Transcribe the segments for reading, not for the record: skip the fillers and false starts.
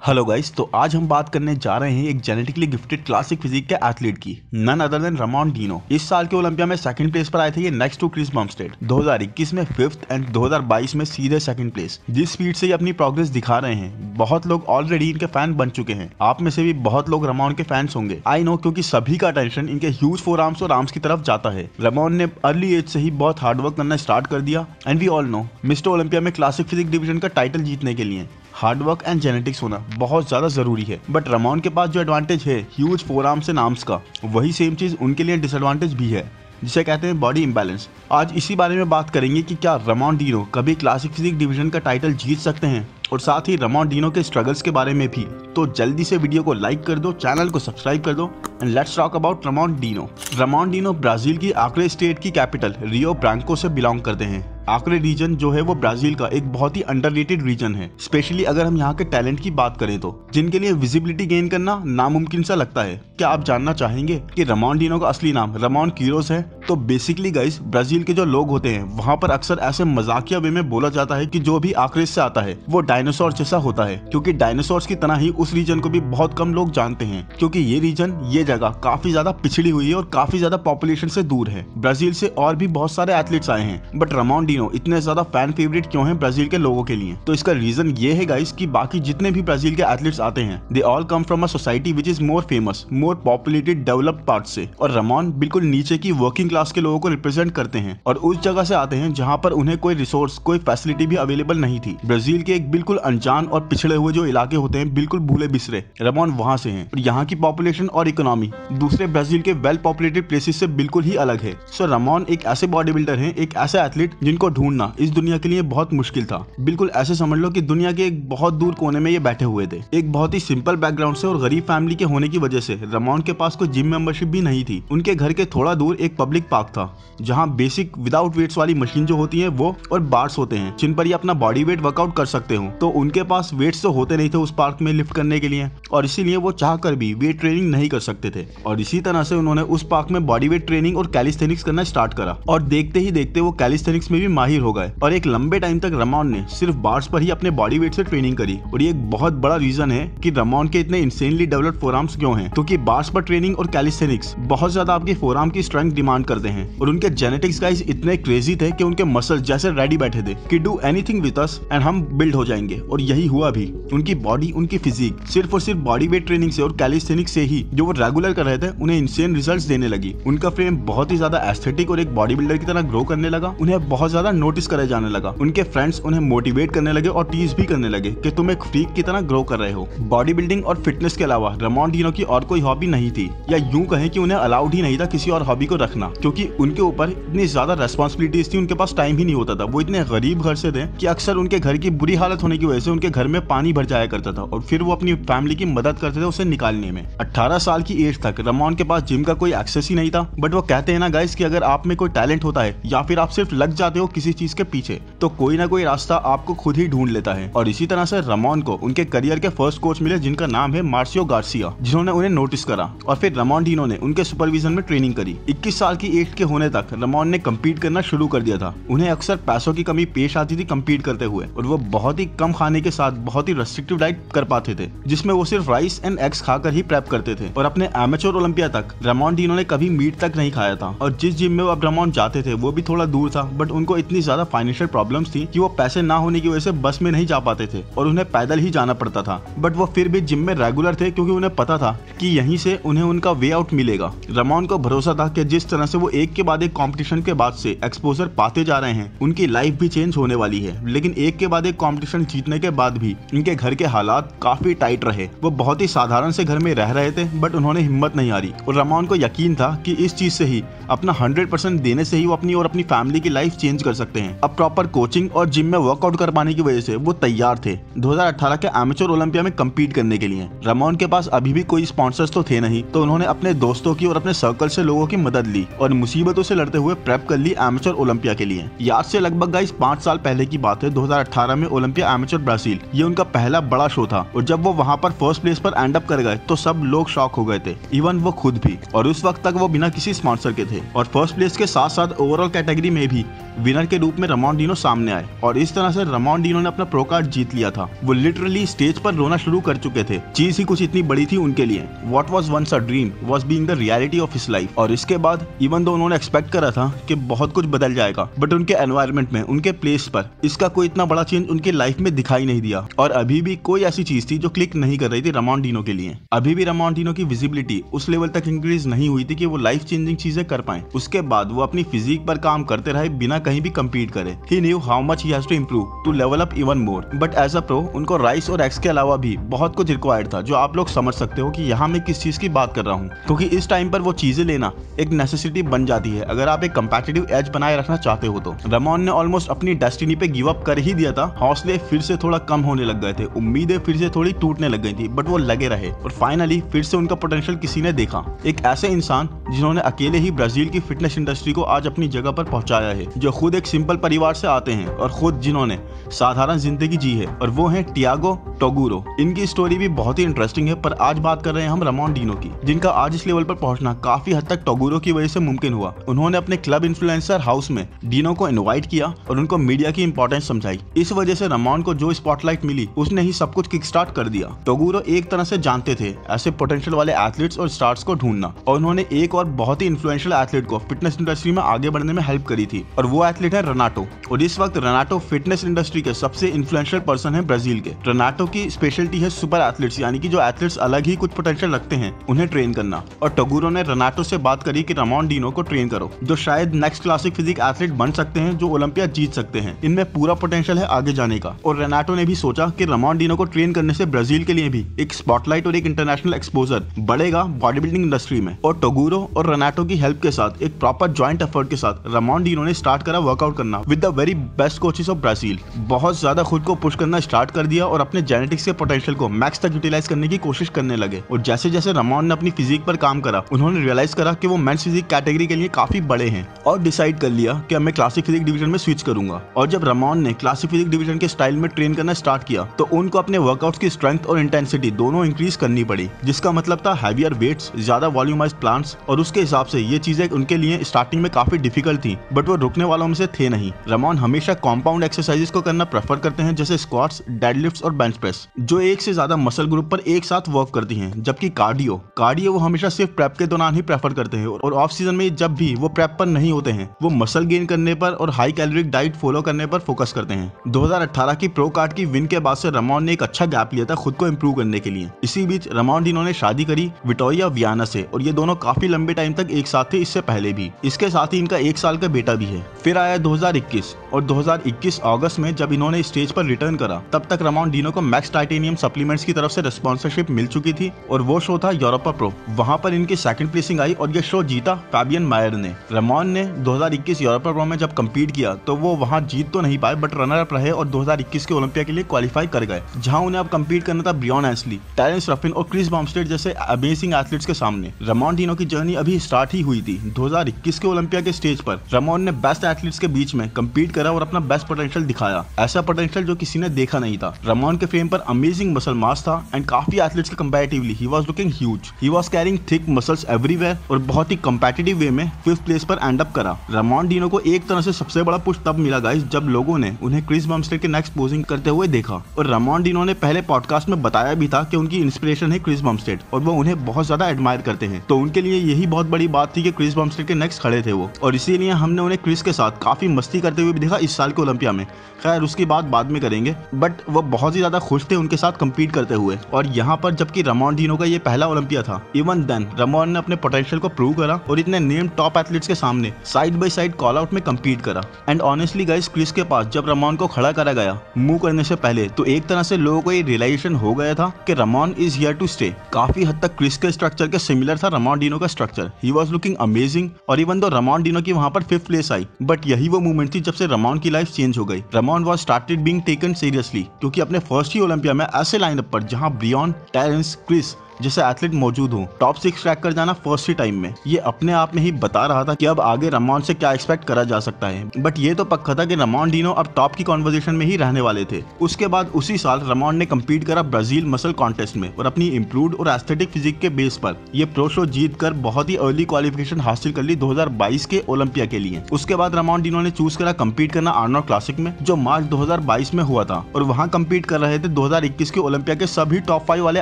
Hello guys, तो आज हम बात करने जा रहे हैं एक जेनेटिकली गिफ्टेड क्लासिक फिजिक के एथलीट की, none other than Ramon Dino. इस साल के ओलंपिया में सेकंड प्लेस पर आए थे ये नेक्स्ट टू क्रिस बमस्टेड। 2021 में फिफ्थ एंड 2022 में सीधे सेकंड प्लेस। जिस स्पीड से ये अपनी प्रोग्रेस दिखा रहे हैं, बहुत लोग ऑलरेडी इनके फैन बन चुके हैं। आप में से भी बहुत लोग रामोन के फैंस होंगे, आई नो, क्योंकि सभी का अटेंशन इनके ह्यूज फोर आर्म्स और आर्म्स की तरफ जाता है। रामोन ने अर्ली एज से ही बहुत हार्डवर्क करना स्टार्ट कर दिया and we all know Mister Olympia में क्लासिक फिजिक डिवीजन का टाइटल जीतने के लिए हार्डवर्क एंड जेनेटिक्स होना बहुत ज्यादा जरूरी है। बट रामोन के पास जो एडवांटेज है huge four arms and arms का, वही सेम चीज उनके लिए डिसएडवांटेज भी है, जिसे कहते हैं बॉडी इम्बैलेंस। आज इसी बारे में बात करेंगे कि क्या रामोन डिनो कभी क्लासिक फिजिक डिवीजन का टाइटल जीत सकते हैं, और साथ ही रामोन डिनो के स्ट्रगल्स के बारे में भी। तो जल्दी से वीडियो को लाइक कर दो, चैनल को सब्सक्राइब कर दो and let's talk about Ramon Dino. Ramon Dino Brazil की आक्रे स्टेट की कैपिटल रियो ब्रांको से बिलोंग करते हैं। आक्रे रीजन जो है वो ब्राजील का एक बहुत ही अंडररेटेड रीजन है, स्पेशली अगर हम यहाँ के टैलेंट की बात करें तो, जिनके लिए विजिबिलिटी गेन करना नामुमकिन सा लगता है। क्या आप जानना चाहेंगे कि रामोन डिनो का असली नाम रामोन कीरोस है? तो बेसिकली गाइस, ब्राजील के जो लोग होते हैं वहाँ पर अक्सर ऐसे मजाकिया वे में बोला जाता है कि जो भी आक्रे से आता है वो डायनासोर जैसा होता है, क्योंकि डायनासोर्स की तरह ही उस रीजन को भी बहुत कम लोग जानते हैं, क्योंकि ये रीजन, ये जगह काफी ज्यादा पिछड़ी हुई है और काफी ज्यादा पॉपुलेशन से दूर है। ब्राजील से और भी बहुत सारे एथलीट्स आए हैं, बट रामोन डिनो इतने ज्यादा फैन फेवरेट क्यों हैं ब्राजील के लोगों के लिए? तो इसका रीजन ये है गाइस कि बाकी जितने भी ब्राजील के एथलीट्स आते हैं, they all come from a society which is more famous, more populated, developed part से, और रामोन बिल्कुल नीचे की वर्किंग क्लास के लोगों को रिप्रेजेंट करते हैं, और उस जगह से आते हैं जहाँ पर उन्हें कोई रिसोर्स, कोई फैसिलिटी भी अवेलेबल नहीं थी। ब्राजील के एक बिल्कुल अनजान और पिछड़े हुए जो इलाके होते हैं, बिल्कुल भूले बिसरे, रामोन वहां से हैं, और यहाँ की पॉपुलेशन और इकोनॉमी दूसरे ब्राजील के वेल पॉपुलेटेड प्लेसेस से बिल्कुल ही अलग है। सो रामोन एक ऐसे बॉडी बिल्डर हैं, एक ऐसे एथलीट जिनको ढूंढना इस दुनिया के लिए बहुत मुश्किल था। बिल्कुल ऐसे समझ लो कि दुनिया के एक बहुत दूर कोने में ये बैठे हुए थे। एक बहुत ही सिंपल बैकग्राउंड से और गरीब फैमिली के होने की वजह से रामोन के पास कोई जिम मेंबरशिप भी नहीं थी। उनके घर के थोड़ा दूर एक पब्लिक पार्क था, जहाँ बेसिक विदाउट वेट्स वाली मशीन जो होती है वो, और बार्स होते हैं जिन पर ये अपना बॉडी वेट वर्कआउट कर सकते हो। तो उनके पास वेट्स तो होते नहीं थे उस पार्क में लिफ्ट करने के लिए, और इसीलिए वो चाह कर भी वेट ट्रेनिंग नहीं कर सकते थे। और इसी तरह से उन्होंने उस पार्क में बॉडी वेट ट्रेनिंग और कैलिस्थेनिक्स करना स्टार्ट करा, और देखते ही देखते वो कैलिस्थेनिक्स में भी माहिर हो गए, और एक लंबे टाइम तक रामोन ने सिर्फ बार्स पर ही अपने बॉडी वेट से ट्रेनिंग करी। और ये एक बहुत बड़ा रीजन है कि रामोन के इतने इंसेनली डेवलप्ड फोरआर्म्स क्यों हैं, क्योंकि बार्स पर ट्रेनिंग और कैलिस्थेनिक्स बहुत ज्यादा आपके फोरआर्म की स्ट्रेंथ डिमांड करते हैं, और उनके जेनेटिक्स गाइस इतने क्रेजी थे कि उनके मसल्स जैसे रेडी बैठे थे कि do anything with us and हम बिल्ड हो जाएंगे। और यही हुआ भी। उनकी बॉडी, उनकी फिजिक सिर्फ और सिर्फ बॉडी वेट ट्रेनिंग से और कैलिस्थेनिक्स से ही जो वो रेगुलर कर रहे थे, उन्हें इंसेन रिजल्ट्स देने लगी। उनका फ्रेम बहुत ही ज्यादा एस्थेटिक और एक बॉडी बिल्डर की तरह ग्रो करने लगा। उन्हें बहुत ज्यादा नोटिस करे जाने लगा। उनके फ्रेंड्स उन्हें मोटिवेट करने लगे और टीज भी करने लगे कि तुम एक फ्रीक की तरह ग्रो कर रहे हो। बॉडी बिल्डिंग और फिटनेस के अलावा रामोन डिनो की और कोई हॉबी नहीं थी, या यूं कहें कि उन्हें अलाउड ही नहीं था किसी और हॉबी को रखना, क्योंकि उनके ऊपर इतनी ज्यादा रेस्पॉन्सिबिलिटीज थी, उनके पास टाइम ही नहीं होता था। वो इतने गरीब घर से थे कि अक्सर उनके घर की बुरी हालत होने की वजह से उनके घर में पानी भर जाया करता था, और फिर वो अपनी फैमिली की मदद करते थे उसे निकालने में। 18 साल की एज तक रामोन के पास जिम का कोई एक्सेस ही नहीं था। बट वो कहते हैं ना गाइस कि अगर आप में कोई टैलेंट होता है, या फिर आप सिर्फ लग जाते हो किसी चीज के पीछे, तो कोई ना कोई रास्ता आपको खुद ही ढूंढ लेता है। और इसी तरह से रामोन को उनके करियर के फर्स्ट कोच मिले, जिनका नाम है मार्सियो गार्सिया, जिन्होंने उन्हें नोटिस करा, और फिर रामोन डिनो ने उनके सुपरविजन में ट्रेनिंग करी। 21 साल की एज के होने तक रामोन ने कम्पीट करना शुरू कर दिया था। उन्हें अक्सर पैसों की कमी पेश आती थी कम्पीट करते हुए, और वो बहुत ही कम खाने के साथ बहुत ही रेस्ट्रिक्टिव डाइट कर पाते थे, जिसमें वो सिर्फ राइस एंड एग्स खाकर ही प्रेप करते थे। और अपने एमेच्योर ओलंपिया तक रामोन डिनो ने कभी मीट तक नहीं खाया था, और जिस जिम में वो अब रामोन जाते थे वो भी थोड़ा दूर था। बट उनको इतनी ज्यादा फाइनेंशियल प्रॉब्लम्स थी कि वो पैसे ना होने की वजह से बस में नहीं जा पाते थे, और उन्हें पैदल ही जाना पड़ता था। बट वो फिर भी जिम में रेगुलर थे, क्योंकि उन्हें पता था कि यहीं से उन्हें उनका वे आउट मिलेगा। रामोन को भरोसा था कि जिस तरह से वो एक के बाद एक कंपटीशन के बाद से एक्सपोजर पाते जा रहे हैं, उनकी लाइफ भी चेंज होने वाली है। लेकिन एक के बाद एक कंपटीशन जीतने के बाद भी इनके घर के हालात काफी टाइट रहे। वो बहुत ही साधारण से घर में रह रहे थे, बट उन्होंने हिम्मत नहीं हारी, और रामोन को यकीन था कि इस चीज से ही, अपना 100% देने से ही वो अपनी और अपनी फैमिली की लाइफ चेंज कर सकते हैं। अब प्रॉपर कोचिंग और जिम में वर्कआउट कर पाने की वजह से वो तैयार थे 2018 के एमेच्योर ओलंपिया में कम्पीट करने के लिए। रामोन के पास अभी भी कोई स्पॉन्सर्स तो थे नहीं, तो उन्होंने अपने दोस्तों की और अपने सर्कल से लोगों की मदद ली, और मुसीबतों से लड़ते हुए प्रेप कर ली एमेच्योर ओलंपिया के लिए। याद से लगभग गाइस 5 साल पहले की बात है, 2018 में ओलंपिया एमेच्योर ब्राजील, ये उनका पहला बड़ा शो था, और जब वो वहाँ पर फर्स्ट प्लेस पर एंड अप कर गए तो सब लोग शॉक हो गए थे, इवन वो खुद भी। और उस वक्त तक वो बिना किसी स्पॉन्सर के थे, और फर्स्ट प्लेस के साथ साथ ओवरऑल कैटेगरी में भी विनर विनर के रूप में रमोन सामने आए और इस तरह से रमोन ने अपना प्रो कार्ड जीत लिया था। वो लिटरली स्टेज पर रोना शुरू कर चुके थे। चीज ही कुछ इतनी बड़ी थी उनके लिए। What was once a dream was being the reality of his life. और इसके बाद इवन दो उन्होंने एक्सपेक्ट करा था कि बहुत कुछ बदल जाएगा, बट उनके एनवायरनमेंट में, उनके प्लेस पर इसका कोई इतना बड़ा चेंज उनकी लाइफ में दिखाई नहीं दिया। और अभी भी कोई ऐसी चीज थी जो क्लिक नहीं कर रही थी रमोन के लिए। अभी भी रमोन की विजिबिलिटी उस लेवल तक इंक्रीज नहीं हुई थी कि वो लाइफ चेंजिंग चीजें कर पाए। उसके बाद वो अपनी फिजिक पर काम करते रहे बिना कहीं भी कम्पीट करे। He knew how much he has to improve to level up even more. But as a pro, उनको राइस और एक्स के अलावा भी बहुत कुछ रिक्वायर्ड था, जो आप लोग समझ सकते हो कि यहाँ मैं किस चीज की बात कर रहा हूँ। क्योंकि इस टाइम पर वो चीजें लेना एक नेसेसिटी बन जाती है अगर आप एक कंपेटिटिव एज बनाए रखना चाहते हो तो। रमोन ने ऑलमोस्ट अपनी डेस्टिनी पे गिव अप कर ही दिया था। हौसले फिर से थोड़ा कम होने लग गए थे, उम्मीदें फिर से थोड़ी टूटने लग गई थी, बट वो लगे रहे और फाइनली फिर से उनका पोटेंशियल किसी ने देखा। एक ऐसे इंसान जिन्होंने अकेले ही ब्राजील की फिटनेस इंडस्ट्री को आज अपनी जगह पर पहुंचाया है, जो खुद एक सिंपल परिवार से आते हैं और खुद जिन्होंने साधारण जिंदगी जी है, और वो हैं टियागो टोगुरो। इनकी स्टोरी भी बहुत ही इंटरेस्टिंग है, पर आज बात कर रहे हैं हम रमोन की, जिनका आज इस लेवल पर पहुंचना काफी हद तक टोगुरो की वजह से मुमकिन हुआ। उन्होंने अपने क्लब इन्फ्लुएंसर हाउस में डीनो को इनवाइट किया और उनको मीडिया की इंपॉर्टेंस समझाई। इस वजह से रमोन को जो स्पॉटलाइट मिली उसने ही सब कुछ किक स्टार्ट कर दिया। टोगुरो एक तरह से जानते थे ऐसे पोटेंशियल वाले एथलीट्स और स्टार्स को ढूंढना, और उन्होंने एक और बहुत ही इन्फ्लुएंशियल एथलीट को फिटनेस इंडस्ट्री में आगे बढ़ने में हेल्प करी थी, और वो एथलीट है रेनाटो। और इस वक्त रेनाटो फिटनेस इंडस्ट्री के सबसे इन्फ्लुएंशियल पर्सन है ब्राजील के। रेनाटो की स्पेशलिटी है सुपर एथलीट्स, यानी कि जो एथलीट्स अलग ही कुछ पोटेंशियल रखते हैं उन्हें ट्रेन करना। और टोगुरो ने रेनाटो से बात करी कि रमोन को ट्रेन करो, जो शायद नेक्स्ट क्लासिक फिजिक एथलीट बन सकते हैं, जो ओलंपिया जीत सकते हैं। इनमें पूरा पोटेंशियल है आगे जाने का। और रेनाटो ने भी सोचा कि रमोन को ट्रेन करने से ब्राजील के लिए भी एक स्पॉटलाइट और एक इंटरनेशनल एक्सपोजर बढ़ेगा बॉडी बिल्डिंग इंडस्ट्री में। और टोगुरो और रेनाटो की हेल्प के साथ एक प्रॉपर जॉइंट एफर्ट के साथ रमोन ने स्टार्ट करा वर्कआउट करना with the very best coaches of Brazil. बहुत ज्यादा खुद को पुश करना स्टार्ट कर दिया और अपने जेनेटिक्स के पोटेंशियल को मैक्स तक यूटिलाइज करने की कोशिश करने लगे। और जैसे जैसे रमोन ने अपनी फिजिक पर काम करा, उन्होंने रियलाइज करा कि वो मेंस फिजिक कैटेगरी के लिए काफी बड़े हैं, और डिसाइड कर लिया कि अब मैं क्लासिक फिजिक डिवीजन में स्विच करूंगा। और जब रमोन ने क्लासिक फिजिक डिवीजन के स्टाइल में ट्रेन करना स्टार्ट किया, तो उनको अपने वर्कआउट्स की स्ट्रेंथ और इंटेंसिटी दोनों इंक्रीज करनी पड़ी, जिसका मतलब था हैवियर वेट्स, ज्यादा वॉल्यूमाइज प्लांट्स। और उसके हिसाब से ये चीजें उनके लिए स्टार्टिंग में काफी डिफिकल्ट थी, बट वो रुकने वालों में से थे नहीं। रमोन हमेशा कॉम्पाउंड एक्सरसाइजेस को करना प्रेफर करते हैं, जैसे स्क्वाट्स, डेडलिफ्ट्स और बेंच प्रेस, जो एक से ज्यादा मसल ग्रुप पर एक साथ वर्क करती हैं। जबकि कार्डियो वो हमेशा सिर्फ प्रेप के दौरान ही प्रेफर करते हैं, और ऑफ सीजन में जब भी वो प्रेप पर नहीं होते हैं, वो मसल गेन करने पर और हाई कैलोरिक डाइट फॉलो करने पर फोकस करते हैं। 2018 की प्रो कार्ड की विन के बाद से रमोन ने एक अच्छा गैप लिया था खुद को इंप्रूव करने के लिए। इसी बीच रमोन ने शादी करी विटोरिया वियाना से, और ये दोनों काफी लंबे टाइम तक एक साथ थे इससे पहले भी। इसके साथ ही इनका 1 साल का बेटा भी है। फिर आया 2021, और 2021 अगस्त में जब इन्होंने स्टेज पर रिटर्न करा, तब तक रमोन को मैक्स टाइटेनियम सप्लीमेंट्स की तरफ से स्पॉन्सरशिप मिल चुकी थी, और वो शो था यूरोपा प्रो। वहां पर इनकी सेकंड प्लेसिंग आई और ये शो जीता फैबियन मायर ने। रमोन ने 2021 यूरोपा प्रो में जब कम्पीट किया तो वो वहां जीत तो नहीं पाए, बट रनर अप रहे और 2021 के ओलंपिया के लिए क्वालिफाई कर गए, जहां उन्हें अब कम्पीट करना था ब्रियन एंसली, टेरेंस रफिन और क्रिस बमस्टेड जैसे अमेजिंग एथलीट्स के सामने। रमोन की जर्नी अभी स्टार्ट ही हुई थी। 2021 के ओलंपिया के स्टेज पर रमोन ने बेस्ट एथलीट्स के बीच में कम्पीट करा और अपना बेस्ट पोटेंशियल दिखाया, ऐसा पोटेंशियल जो किसी ने देखा नहीं था। रमोन के फ्रेम पर अमेजिंग मसल मास था, एंड काफी एथलीट्स के comparatively he was looking huge. He was carrying thick muscles everywhere, और बहुत ही कंपेटिटिव वे में 5th प्लेस पर एंड अप करा। रमोन को एक तरह से सबसे बड़ा पुश तब मिला गाइस, जब लोगों ने उन्हें क्रिस बमस्टेड के नेक्स्ट पोजिंग करते हुए देखा। और रमोन ने पहले पॉडकास्ट में बताया भी था कि उनकी इंस्पिरेशन है क्रिस बमस्टेड, और वो उन्हें बहुत ज्यादा एडमायर करते हैं। तो उनके लिए यही बहुत बड़ी बात थी कि क्रिस बमस्टेड के नेक्स्ट खड़े थे वो, और इसीलिए हमने उन्हें क्रिस के साथ काफी मस्ती करते हुए भी देखा इस साल के ओलंपिया में। खैर उसकी बात बाद में करेंगे, बट वो बहुत ही ज्यादा खुश थे उनके साथ कम्पीट करते हुए। और यहाँ पर जबकि रमोन का ये पहला ओलंपिया था, इवन देन रमोन ने अपने पोटेंशियल को प्रूव करा और इतने नेम टॉप एथलीट्स के सामने side by side call out में कम्पीट करा। एंड ऑनेस्टली गाइस, क्रिस के पास जब रमोन को खड़ा करा गया मूव करने से पहले, तो एक तरह से लोगों को ये रियलाइजेशन हो गया था कि Ramon is here to stay. काफी हद तक क्रिस के स्ट्रक्चर के सिमिलर था रमोन का structure. He was looking amazing, और इवन दो रमोन की वहां पर 5th प्लेस आई, बट यही वो मूवमेंट थी जब से रमोन की लाइफ चेंज हो गई। रमोन was started being taken seriously, क्योंकि अपने फर्स्ट ही ओलंपिया में ऐसे लाइनअप पर जहां ब्रियन, टेरेंस, क्रिस जैसे एथलीट मौजूद हो, टॉप 6 क्रैक कर जाना फर्स्ट ही टाइम में। ये अपने आप में ही बता रहा था कि अब आगे रामोन से क्या एक्सपेक्ट करा जा सकता है। बट ये तो पक्का था कि रामोन डिनो अब टॉप की कॉन्वर्सेशन में ही रहने वाले थे। उसके बाद उसी साल रामोन ने कम्पीट करा ब्राजील मसल कॉन्टेस्ट में और अपनी इम्प्रूव्ड और एस्थेटिक फिजिक के बेस पर ये प्रो शो जीत कर बहुत ही अर्ली क्वालिफिकेशन हासिल कर ली 2022 के ओलंपिया के लिए। उसके बाद रामोन डिनो ने चूज करा कम्पीट करना आर्नोल्ड क्लासिक में, जो मार्च 2022 में हुआ था, और वहां कम्पीट कर रहे थे 2021 के ओलंपिया के सभी टॉप 5 वाले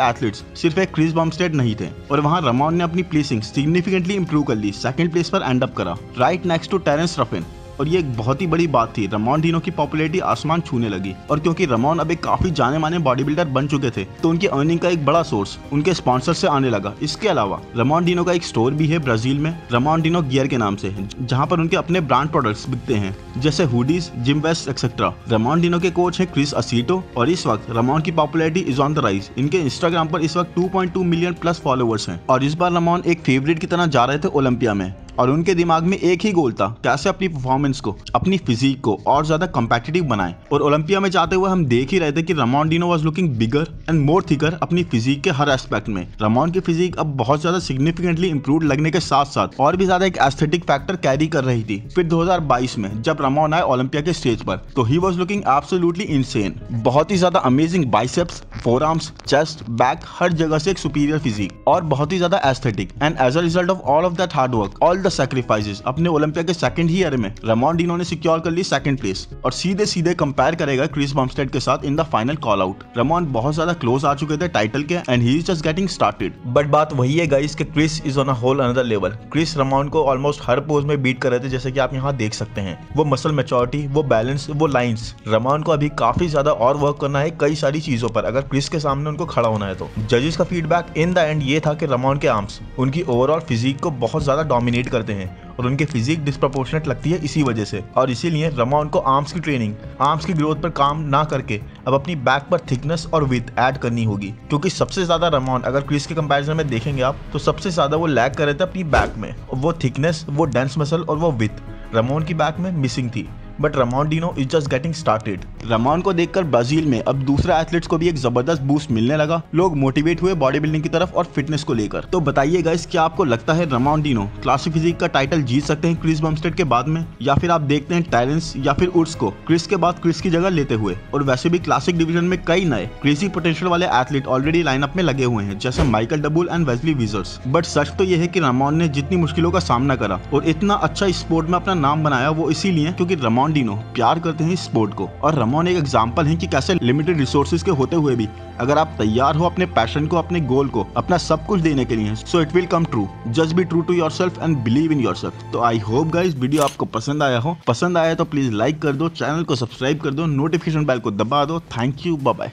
एथलीट्स, सिर्फ एक क्रिस बमस्टेड नहीं थे। और वहां रामोन ने अपनी प्लेसिंग सिग्निफिकेंटली इंप्रूव कर ली, सेकंड प्लेस पर एंड अप करा, राइट नेक्स्ट टू टेरेंस रफिन। और ये एक बहुत ही बड़ी बात थी, रामोन डिनो की पॉपुलैरिटी आसमान छूने लगी। और क्योंकि रामोन अब एक काफी जाने माने बॉडी बिल्डर बन चुके थे, तो उनकी अर्निंग का एक बड़ा सोर्स उनके स्पॉन्सर से आने लगा। इसके अलावा रामोन डिनो का एक स्टोर भी है ब्राजील में, रामोन डिनो गियर के नाम से, जहां पर उनके अपने ब्रांड प्रोडक्ट्स बिकते हैं, जैसे hoodies, gym vest etcetera. Ramon Dino के कोच है क्रिस असीटो, और इस वक्त रामोन की popularity is on the rise. इनके इंस्टाग्राम पर इस वक्त 2.2 मिलियन प्लस फॉलोअर्स हैं। और इस बार रामोन एक फेवरेट की तरह जा रहे थे ओलंपिया में, और उनके दिमाग में एक ही गोल था, कैसे अपनी परफॉर्मेंस को, अपनी फिजिक को और ज्यादा कॉम्पिटिटिव बनाएं। और ओलंपिया में जाते हुए हम देख ही रहे थे कि रामोन Dino was looking bigger and more thicker अपनी फिजिक के हर एस्पेक्ट में। रामोन की फिजिक अब बहुत ज्यादा सिग्निफिकेंटली इंप्रूव्ड लगने के साथ साथ और भी ज्यादा एक एस्थेटिक फैक्टर कैरी कर रही थी। फिर 2022 में जब रामोन आए ओलंपिया के स्टेज पर, तो ही वाज लुकिंग एब्सोल्युटली इनसेन। बहुत ही ज्यादा amazing biceps, forearms, chest, back, हर जगह से एक सुपीरियर फिजिक और बहुत ही ज्यादा aesthetic. And as a result of all of that hard work, all the sacrifices, अपने ओलंपिया के सेकंड ही ईयर में रामोन डिनो ने सिक्योर कर ली सेकंड प्लेस, और सीधे सीधे कंपेयर करेगा क्रिस बमस्टेड के साथ in the final call out. Ramon बहुत ज्यादा क्लोज आ चुके थे टाइटल के, and he is just getting started. But बात वही है गाइस कि Chris is on a whole another level. Chris Ramon को ऑलमोस्ट हर पोज में बीट कर रहे थे, जैसे कि आप यहाँ देख सकते हैं। वो मसल मैच्योरिटी, वो बैलेंस, वो लाइंस, रामोन को अभी काफी ज्यादा और वर्क करना है कई सारी चीजों पर, अगर क्रिस के सामने उनको खड़ा होना है तो। जजेस का फीडबैक इन द एंड ये था कि रामोन के आर्म्स उनकी ओवरऑल फिजिक को बहुत ज्यादा डोमिनेट करते हैं, और उनकी फिजिक डिस्प्रपोर्शनेट लगती है इसी वजह से। और इसीलिए रामोन को आर्म्स की ट्रेनिंग, आर्म्स की ग्रोथ पर काम ना करके अब अपनी बैक पर थिकनेस और विड्थ ऐड करनी होगी, क्योंकि सबसे ज्यादा रामोन अगर क्रिस के कंपैरिजन में देखेंगे आप, तो सबसे ज्यादा वो लैग कर रहे थे अपनी बैक में। वो थिकनेस, वो डेंस मसल और वो विड्थ रामोन की बैक में मिसिंग थी। But Ramon Dino is just getting started. रामोन को देखकर ब्राजील में अब दूसरे एथलीट्स को भी एक जबरदस्त बूस्ट मिलने लगा। लोग मोटिवेट हुए बॉडी बिल्डिंग की तरफ और फिटनेस को लेकर। तो बताइए गाइस, क्या आपको लगता है रामोन डिनो क्लासिक फिजिक का टाइटल जीत सकते हैं क्रिस बमस्टेड के बाद में, या फिर आप देखते हैं टेरेंस या फिर उड्स को क्रिस के बाद क्रिस की जगह लेते हुए? और वैसे भी क्लासिक डिवीजन में कई नए क्रेजी पोटेंशियल वाले एथलीट ऑलरेडी लाइनअप में लगे हुए हैं, जैसे माइकल डबूल एंड वेस्ली विजर्स। बट सच तो यह है कि रामोन ने जितनी मुश्किलों का सामना करा और इतना अच्छा स्पोर्ट में अपना नाम बनाया, वो इसीलिए क्योंकि रामोन डिनो प्यार करते हैं इस स्पोर्ट को। और रामोन एक एग्जांपल है कि कैसे लिमिटेड रिसोर्सेज के होते हुए भी अगर आप तैयार हो अपने पैशन को, अपने गोल को, अपना सब कुछ देने के लिए, so it will come true. Just be true to yourself and believe in yourself. तो आई होप गाइस वीडियो आपको पसंद आया हो। पसंद आया तो प्लीज लाइक कर दो, चैनल को सब्सक्राइब कर दो, नोटिफिकेशन बेल को दबा दो। Thank you, bye bye.